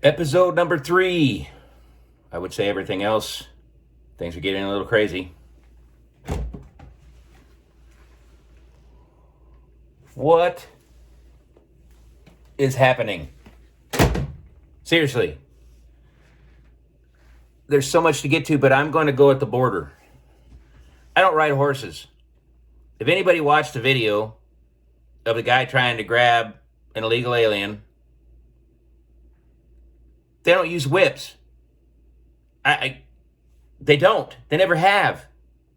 Episode number 3. I would say everything else. Things are getting a little crazy. What is happening? Seriously. There's so much to get to, but I'm going to go at the border. I don't ride horses. If anybody watched the video of the guy trying to grab an illegal alien, they don't use whips. They don't. They never have.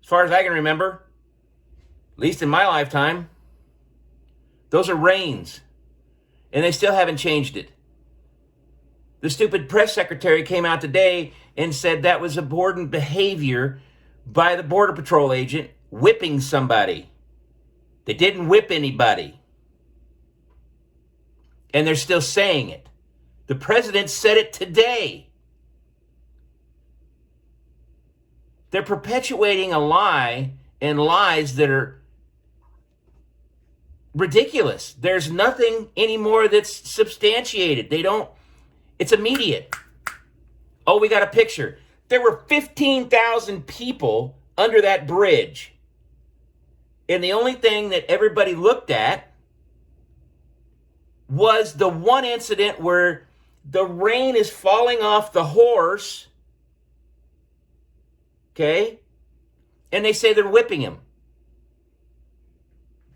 As far as I can remember, at least in my lifetime, those are reins. And they still haven't changed it. The stupid press secretary came out today and said that was abhorrent behavior by the Border Patrol agent whipping somebody. They didn't whip anybody. And they're still saying it. The president said it today. They're perpetuating a lie and lies that are ridiculous. There's nothing anymore that's substantiated. It's immediate. Oh, we got a picture. There were 15,000 people under that bridge. And the only thing that everybody looked at was the one incident where the rein is falling off the horse. Okay? And they say they're whipping him.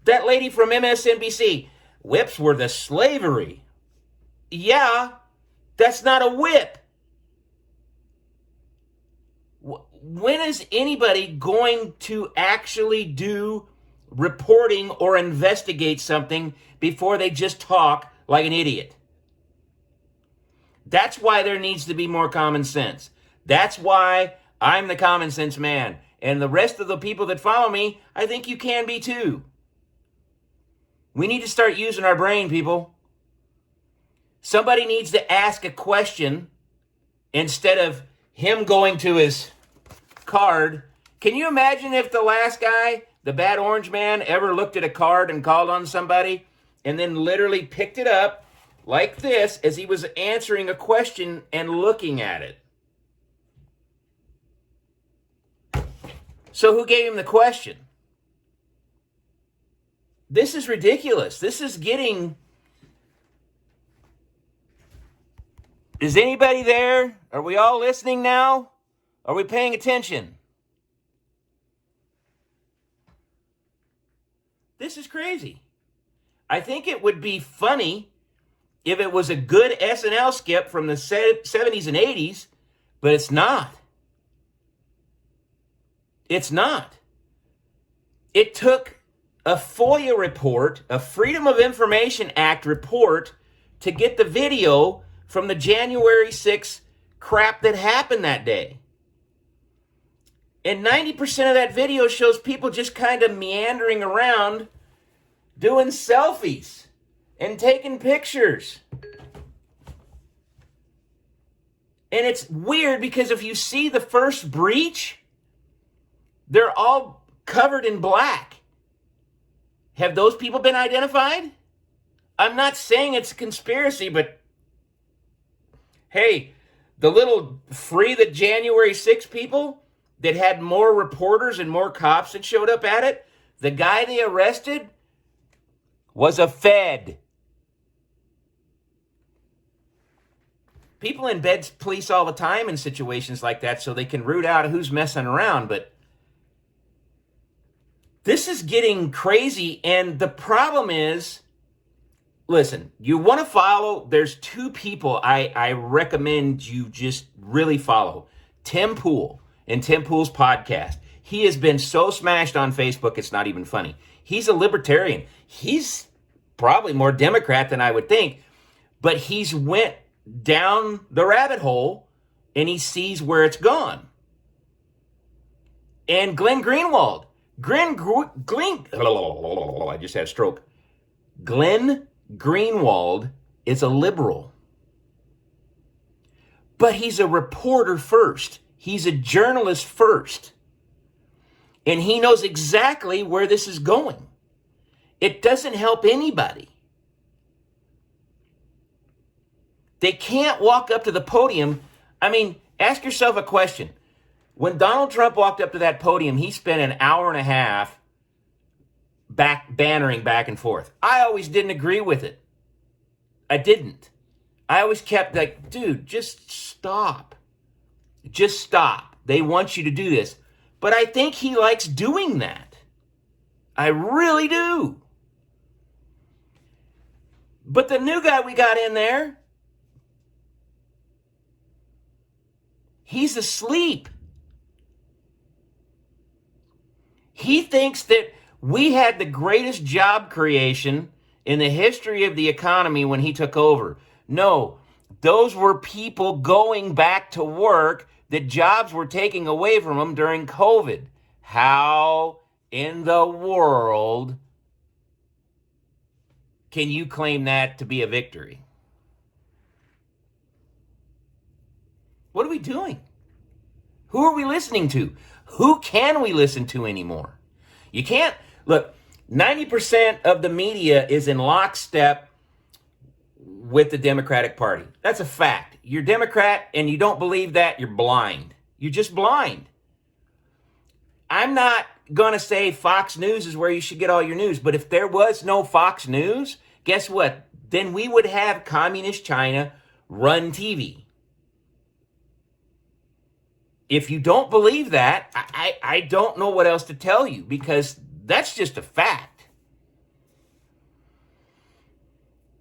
That lady from MSNBC, whips were the slavery. Yeah, that's not a whip. When is anybody going to actually do reporting or investigate something before they just talk like an idiot? That's why there needs to be more common sense. That's why I'm the common sense man. And the rest of the people that follow me, I think you can be too. We need to start using our brain, people. Somebody needs to ask a question instead of him going to his card. Can you imagine if the last guy, the bad orange man, ever looked at a card and called on somebody and then literally picked it up like this as he was answering a question and looking at it? So who gave him the question? This is ridiculous. This is getting... Is anybody there? Are we all listening now? Are we paying attention? This is crazy. I think it would be funny if it was a good SNL skit from the 70s and 80s, but it's not. It's not. It took a FOIA report, a Freedom of Information Act report, to get the video from the January 6th crap that happened that day. And 90% of that video shows people just kind of meandering around doing selfies and taking pictures. And it's weird because if you see the first breach, they're all covered in black. Have those people been identified? I'm not saying it's a conspiracy, but hey, the little Free the January 6 people that had more reporters and more cops that showed up at it, the guy they arrested was a Fed. People embed police all the time in situations like that so they can root out who's messing around, but this is getting crazy, and the problem is, listen, you want to follow, there's two people I recommend you just really follow. Tim Pool and Tim Pool's podcast. He has been so smashed on Facebook, it's not even funny. He's a libertarian. He's probably more Democrat than I would think, but he's went down the rabbit hole and he sees where it's gone. And Glenn Greenwald. I just had a stroke. Glenn Greenwald is a liberal. But he's a reporter first. He's a journalist first. And he knows exactly where this is going. It doesn't help anybody. They can't walk up to the podium. I mean, ask yourself a question. When Donald Trump walked up to that podium, he spent an hour and a half bannering back and forth. I always didn't agree with it. I didn't. I always kept like, dude, just stop. Just stop. They want you to do this. But I think he likes doing that. I really do. But the new guy we got in there, he's asleep. He thinks that we had the greatest job creation in the history of the economy when he took over. No, those were people going back to work that jobs were taking away from them during COVID. How in the world can you claim that to be a victory? What are we doing? Who are we listening to? Who can we listen to anymore? You can't, look, 90% of the media is in lockstep with the Democratic Party. That's a fact. You're Democrat and you don't believe that, you're blind. You're just blind. I'm not going to say Fox News is where you should get all your news, but if there was no Fox News, guess what? Then we would have communist China run TV. If you don't believe that, I don't know what else to tell you, because that's just a fact.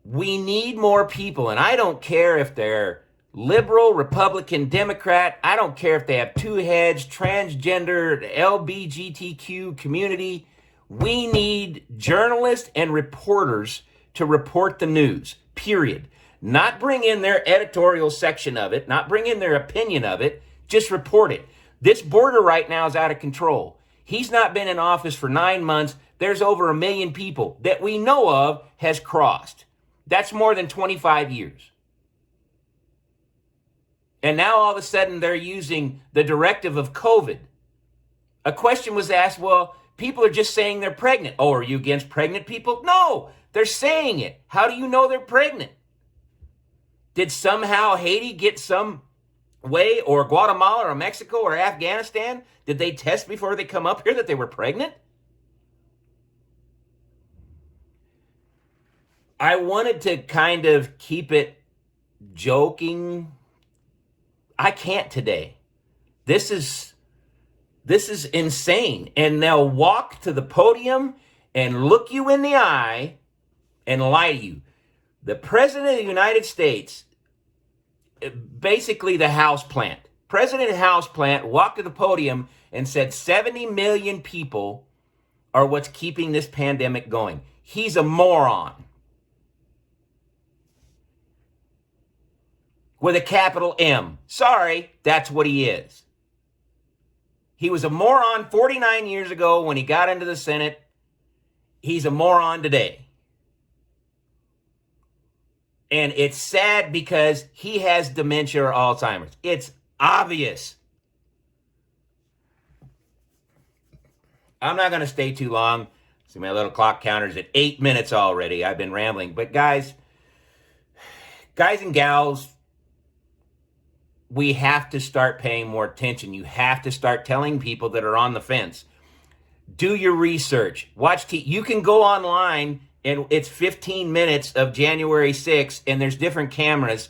We need more people, and I don't care if they're liberal, Republican, Democrat. I don't care if they have two heads, transgender, LGBTQ community. We need journalists and reporters to report the news, period. Not bring in their editorial section of it, not bring in their opinion of it, just report it. This border right now is out of control. He's not been in office for 9 months. There's over 1 million people that we know of has crossed. That's more than 25 years. And now all of a sudden they're using the directive of COVID. A question was asked, well, people are just saying they're pregnant. Oh, are you against pregnant people? No, they're saying it. How do you know they're pregnant? Did somehow Haiti get some way, or Guatemala or Mexico or Afghanistan? Did they test before they come up here that they were pregnant? I wanted to kind of keep it joking. I can't today. This is insane. And they'll walk to the podium and look you in the eye and lie to you. The President of the United States, basically the houseplant, President Houseplant, walked to the podium and said 70 million people are what's keeping this pandemic going. He's a moron. With a capital M. Sorry, that's what he is. He was a moron 49 years ago when he got into the Senate. He's a moron today. And it's sad because he has dementia or Alzheimer's. It's obvious. I'm not going to stay too long. See, my little clock counter's at 8 minutes already. I've been rambling. But guys and gals, we have to start paying more attention. You have to start telling people that are on the fence. Do your research. Watch TV. You can go online and it's 15 minutes of January 6th and there's different cameras.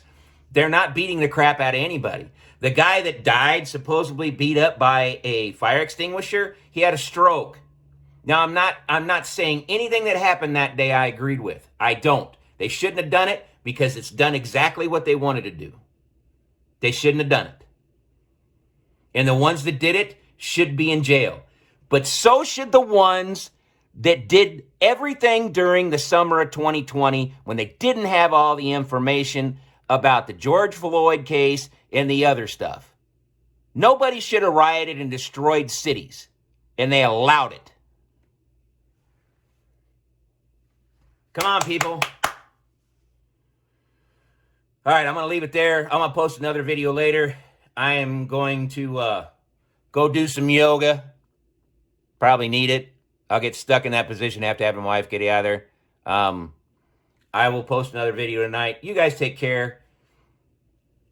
They're not beating the crap out of anybody. The guy that died, supposedly beat up by a fire extinguisher, he had a stroke. Now, I'm not saying anything that happened that day I agreed with. I don't. They shouldn't have done it because it's done exactly what they wanted to do. They shouldn't have done it. And the ones that did it should be in jail. But so should the ones that did everything during the summer of 2020 when they didn't have all the information about the George Floyd case and the other stuff. Nobody should have rioted and destroyed cities, and they allowed it. Come on, people. All right, I'm going to leave it there. I'm going to post another video later. I am going to go do some yoga. Probably need it. I'll get stuck in that position after having my wife get out of there. I will post another video tonight. You guys take care.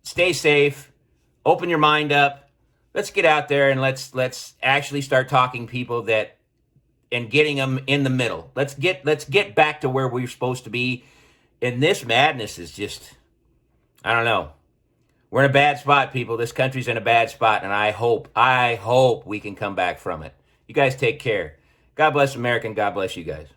stay safe, open your mind up. Let's get out there and let's actually start talking people that and getting them in the middle. Let's get back to where we're supposed to be. And this madness is just, I don't know. We're in a bad spot, people. This country's in a bad spot, and I hope we can come back from it. You guys take care. God bless America, and God bless you guys.